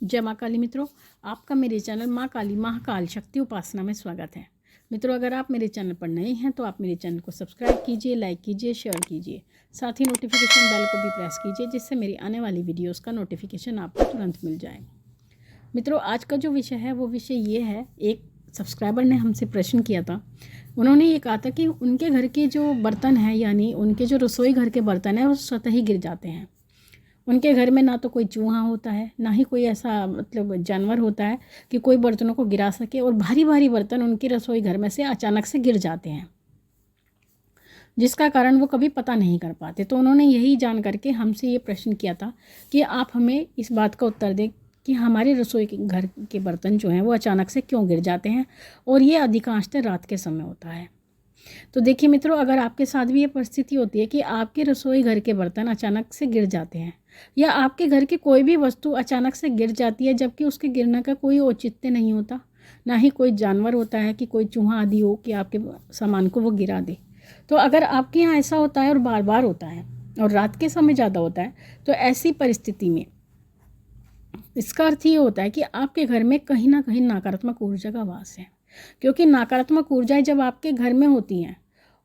जय माँ काली। मित्रों, आपका मेरे चैनल माँ काली महाकाल शक्ति उपासना में स्वागत है। मित्रों, अगर आप मेरे चैनल पर नए हैं तो आप मेरे चैनल को सब्सक्राइब कीजिए, लाइक कीजिए, शेयर कीजिए। साथ ही नोटिफिकेशन बेल को भी प्रेस कीजिए, जिससे मेरी आने वाली वीडियोस का नोटिफिकेशन आपको तुरंत मिल जाए। मित्रों, आज का जो विषय है वो विषय ये है, एक सब्सक्राइबर ने हमसे प्रश्न किया था। उन्होंने ये कहा था कि उनके घर के जो बर्तन हैं, यानी उनके जो रसोई घर के बर्तन हैं, वो स्वतः ही गिर जाते हैं। उनके घर में ना तो कोई चूहा होता है, ना ही कोई ऐसा जानवर होता है कि कोई बर्तनों को गिरा सके, और भारी भारी बर्तन उनके रसोई घर में से अचानक से गिर जाते हैं, जिसका कारण वो कभी पता नहीं कर पाते। तो उन्होंने यही जान करके हमसे ये प्रश्न किया था कि आप हमें इस बात का उत्तर दें कि हमारे रसोई के घर के बर्तन जो हैं वो अचानक से क्यों गिर जाते हैं, और ये अधिकांशतः रात के समय होता है। तो देखिए मित्रों, अगर आपके साथ भी ये परिस्थिति होती है कि आपके रसोई घर के बर्तन अचानक से गिर जाते हैं, या आपके घर की कोई भी वस्तु अचानक से गिर जाती है जबकि उसके गिरने का कोई औचित्य नहीं होता, ना ही कोई जानवर होता है कि कोई चूहा आदि हो कि आपके सामान को वो गिरा दे। तो अगर आपके यहाँ ऐसा होता है और बार बार होता है और रात के समय ज़्यादा होता है, तो ऐसी परिस्थिति में इसका अर्थ ये होता है कि आपके घर में कहीं ना कहीं नकारात्मक ऊर्जा का वास है। क्योंकि नकारात्मक ऊर्जाएं जब आपके घर में होती हैं,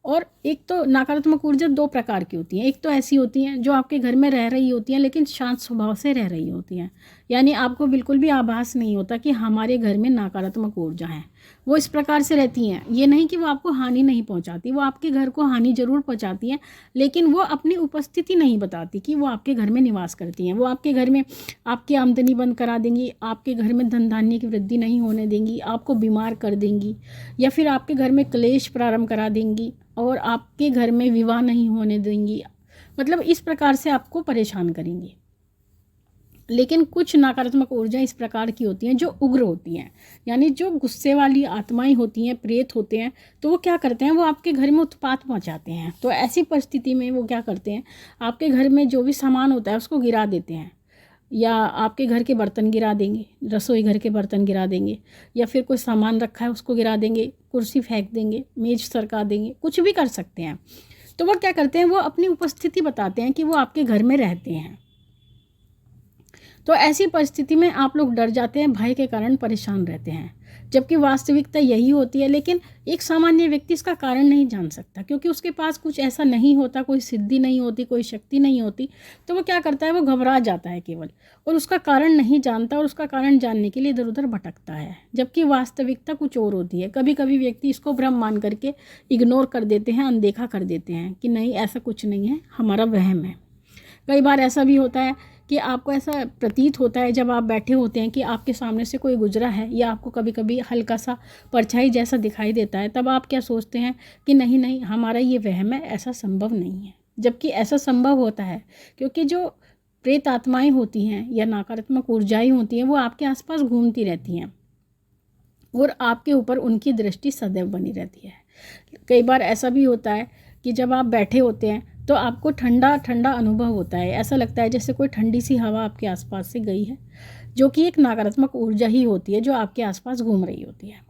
और एक तो नकारात्मक ऊर्जा दो प्रकार की होती हैं। एक तो ऐसी होती हैं जो आपके घर में रह रही होती हैं लेकिन शांत स्वभाव से रह रही होती हैं, यानी आपको बिल्कुल भी आभास नहीं होता कि हमारे घर में नकारात्मक ऊर्जा है। वो इस प्रकार से रहती हैं, ये नहीं कि वो आपको हानि नहीं पहुंचाती, वो आपके घर को हानि जरूर पहुंचाती हैं, लेकिन वो अपनी उपस्थिति नहीं बताती कि वो आपके घर में निवास करती हैं। वो आपके घर में आपकी आमदनी बंद करा देंगी, आपके घर में धन धान्य की वृद्धि नहीं होने देंगी, आपको बीमार कर देंगी, या फिर आपके घर में क्लेश प्रारंभ करा देंगी, और आपके घर में विवाह नहीं होने देंगी। मतलब इस प्रकार से आपको परेशान करेंगी। लेकिन कुछ नकारात्मक ऊर्जा इस प्रकार की होती हैं जो उग्र होती हैं, यानी जो गुस्से वाली आत्माएं होती हैं, प्रेत होते हैं। तो वो क्या करते हैं, वो आपके घर में उत्पात पहुंचाते हैं। तो ऐसी परिस्थिति में वो क्या करते हैं, आपके घर में जो भी सामान होता है उसको गिरा देते हैं, या आपके घर के बर्तन गिरा देंगे, रसोई घर के बर्तन गिरा देंगे, या फिर कोई सामान रखा है उसको गिरा देंगे, कुर्सी फेंक देंगे, मेज सरका देंगे, कुछ भी कर सकते हैं। तो वो क्या करते हैं, वो अपनी उपस्थिति बताते हैं कि वो आपके घर में रहते हैं। तो ऐसी परिस्थिति में आप लोग डर जाते हैं, भय के कारण परेशान रहते हैं, जबकि वास्तविकता यही होती है। लेकिन एक सामान्य व्यक्ति इसका कारण नहीं जान सकता, क्योंकि उसके पास कुछ ऐसा नहीं होता, कोई सिद्धि नहीं होती, कोई शक्ति नहीं होती। तो वो क्या करता है, वो घबरा जाता है केवल, और उसका कारण नहीं जानता, और उसका कारण जानने के लिए इधर उधर भटकता है, जबकि वास्तविकता कुछ और होती है। कभी कभी व्यक्ति इसको भ्रम मान करके इग्नोर कर देते हैं, अनदेखा कर देते हैं कि नहीं, ऐसा कुछ नहीं है, हमारा वहम है। कई बार ऐसा भी होता है कि आपको ऐसा प्रतीत होता है जब आप बैठे होते हैं कि आपके सामने से कोई गुजरा है, या आपको कभी कभी हल्का सा परछाई जैसा दिखाई देता है। तब आप क्या सोचते हैं कि नहीं नहीं, हमारा ये वहम है, ऐसा संभव नहीं है। जबकि ऐसा संभव होता है, क्योंकि जो प्रेत आत्माएं होती हैं या नकारात्मक ऊर्जाएं होती हैं, वो आपके आसपास घूमती रहती हैं, और आपके ऊपर उनकी दृष्टि सदैव बनी रहती है। कई बार ऐसा भी होता है कि जब आप बैठे होते हैं तो आपको ठंडा ठंडा अनुभव होता है, ऐसा लगता है जैसे कोई ठंडी सी हवा आपके आसपास से गई है, जो कि एक नकारात्मक ऊर्जा ही होती है जो आपके आसपास घूम रही होती है।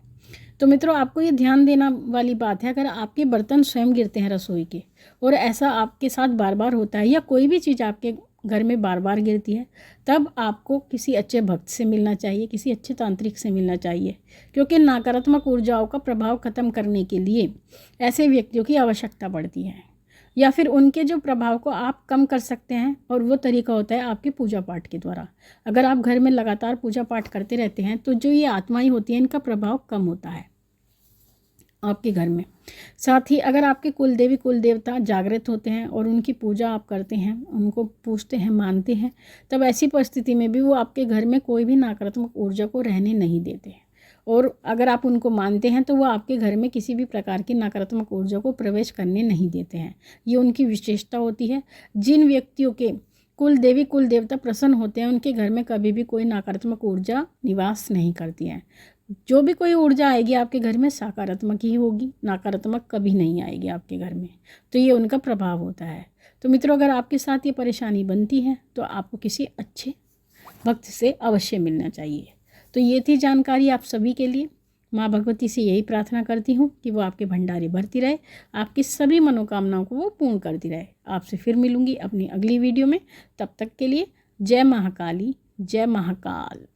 तो मित्रों, आपको ये ध्यान देना वाली बात है, अगर आपके बर्तन स्वयं गिरते हैं रसोई के, और ऐसा आपके साथ बार बार होता है, या कोई भी चीज़ आपके घर में बार बार गिरती है, तब आपको किसी अच्छे भक्त से मिलना चाहिए, किसी अच्छे तांत्रिक से मिलना चाहिए। क्योंकि नकारात्मक ऊर्जाओं का प्रभाव खत्म करने के लिए ऐसे व्यक्तियों की आवश्यकता पड़ती है, या फिर उनके जो प्रभाव को आप कम कर सकते हैं, और वो तरीका होता है आपके पूजा पाठ के द्वारा। अगर आप घर में लगातार पूजा पाठ करते रहते हैं तो जो ये आत्माएं होती हैं, इनका प्रभाव कम होता है आपके घर में। साथ ही अगर आपके कुल देवी कुल देवता जागृत होते हैं और उनकी पूजा आप करते हैं, उनको पूजते हैं, मानते हैं, तब ऐसी परिस्थिति में भी वो आपके घर में कोई भी नकारात्मक ऊर्जा को रहने नहीं देते हैं। और अगर आप उनको मानते हैं तो वो आपके घर में किसी भी प्रकार की नकारात्मक ऊर्जा को प्रवेश करने नहीं देते हैं। ये उनकी विशेषता होती है। जिन व्यक्तियों के कुल देवी कुल देवता प्रसन्न होते हैं, उनके घर में कभी भी कोई नकारात्मक ऊर्जा निवास नहीं करती है। जो भी कोई ऊर्जा आएगी आपके घर में सकारात्मक ही होगी, नकारात्मक कभी नहीं आएगी आपके घर में। तो ये उनका प्रभाव होता है। तो मित्रों, अगर आपके साथ ये परेशानी बनती है तो आपको किसी अच्छे भक्त से अवश्य मिलना चाहिए। तो ये थी जानकारी आप सभी के लिए। माँ भगवती से यही प्रार्थना करती हूँ कि वो आपके भंडारे भरती रहे, आपकी सभी मनोकामनाओं को वो पूर्ण करती रहे। आपसे फिर मिलूँगी अपनी अगली वीडियो में। तब तक के लिए जय महाकाली, जय महाकाल।